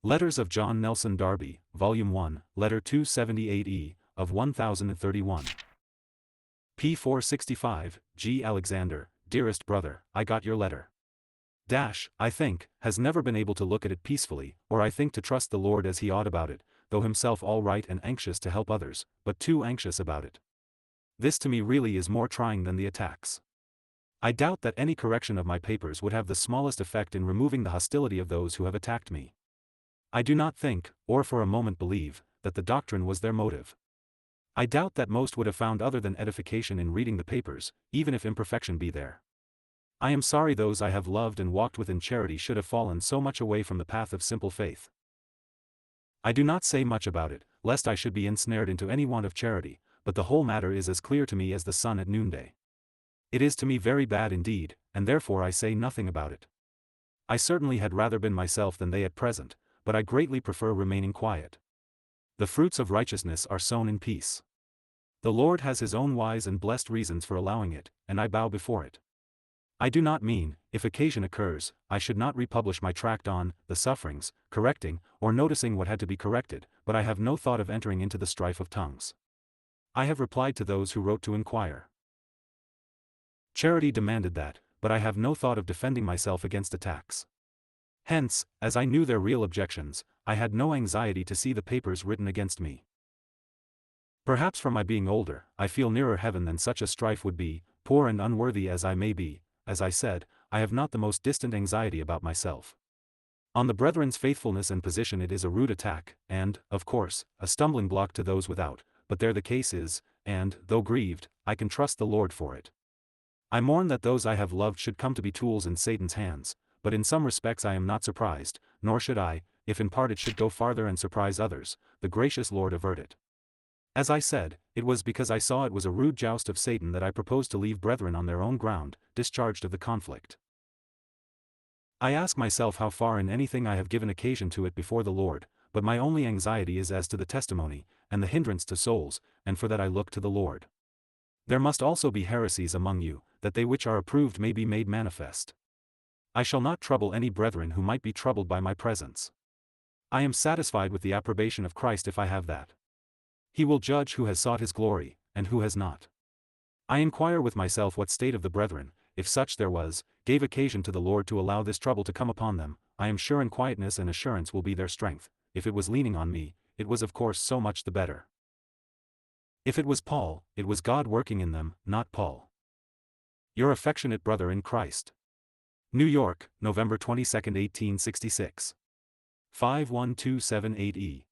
Letters of John Nelson Darby, Volume 1, Letter 278E, of 1031. p. 465, G. Alexander, dearest brother, I got your letter. I think, has never been able to look at it peacefully, or I think to trust the Lord as he ought about it, though himself all right and anxious to help others, but too anxious about it. This to me really is more trying than the attacks. I doubt that any correction of my papers would have the smallest effect in removing the hostility of those who have attacked me. I do not think, or for a moment believe, that the doctrine was their motive. I doubt that most would have found other than edification in reading the papers, even if imperfection be there. I am sorry those I have loved and walked with in charity should have fallen so much away from the path of simple faith. I do not say much about it, lest I should be ensnared into any want of charity, but the whole matter is as clear to me as the sun at noonday. It is to me very bad indeed, and therefore I say nothing about it. I certainly had rather been myself than they at present, but I greatly prefer remaining quiet. The fruits of righteousness are sown in peace. The Lord has his own wise and blessed reasons for allowing it, and I bow before it. I do not mean, if occasion occurs, I should not republish my tract on the sufferings, correcting, or noticing what had to be corrected, but I have no thought of entering into the strife of tongues. I have replied to those who wrote to inquire. Charity demanded that, but I have no thought of defending myself against attacks. Hence, as I knew their real objections, I had no anxiety to see the papers written against me. Perhaps from my being older, I feel nearer heaven than such a strife would be, poor and unworthy as I may be. As I said, I have not the most distant anxiety about myself. On the brethren's faithfulness and position it is a rude attack, and, of course, a stumbling block to those without, but there the case is, and, though grieved, I can trust the Lord for it. I mourn that those I have loved should come to be tools in Satan's hands, but in some respects I am not surprised, nor should I, if in part it should go farther and surprise others, the gracious Lord avert it. As I said, it was because I saw it was a rude joust of Satan that I proposed to leave brethren on their own ground, discharged of the conflict. I ask myself how far in anything I have given occasion to it before the Lord, but my only anxiety is as to the testimony, and the hindrance to souls, and for that I look to the Lord. There must also be heresies among you, that they which are approved may be made manifest. I shall not trouble any brethren who might be troubled by my presence. I am satisfied with the approbation of Christ if I have that. He will judge who has sought his glory, and who has not. I inquire with myself what state of the brethren, if such there was, gave occasion to the Lord to allow this trouble to come upon them. I am sure in quietness and assurance will be their strength. If it was leaning on me, it was of course so much the better. If it was Paul, it was God working in them, not Paul. Your affectionate brother in Christ. New York, November 22, 1866. 51278E.